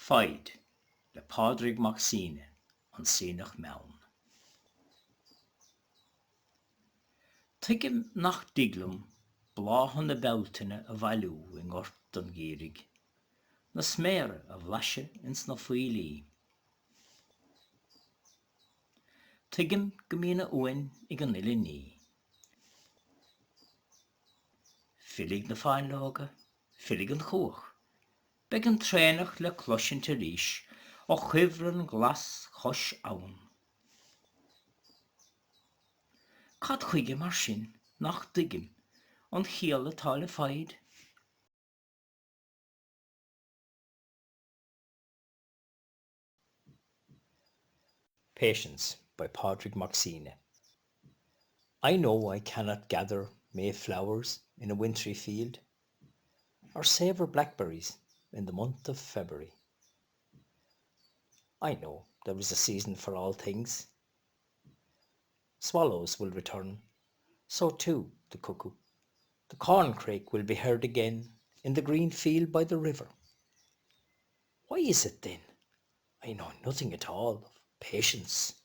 Foighid le Pádraig Mac Síne an Saoinach Meán. Tuigim nach diglum bláhan na beltaine a bhailú in ort don géirig, na smére a bhlaise ins na fuilí. Tuigim go mína uainn ag an uile ní. Filig na fáinlóga, filig an chuach, beg an trénach le cloisianta ríis ó chuimhrean glas chos ann. Cad chuige mar sin nach duigim an chial atá le Foighid. Patience by Pádraig Mac Síne. I know I cannot gather mayflowers in a wintry field, or savour blackberries in the month of February. I know there is a season for all things. Swallows will return, so too the cuckoo. The corncrake will be heard again in the green field by the river. Why is it then I know nothing at all of patience?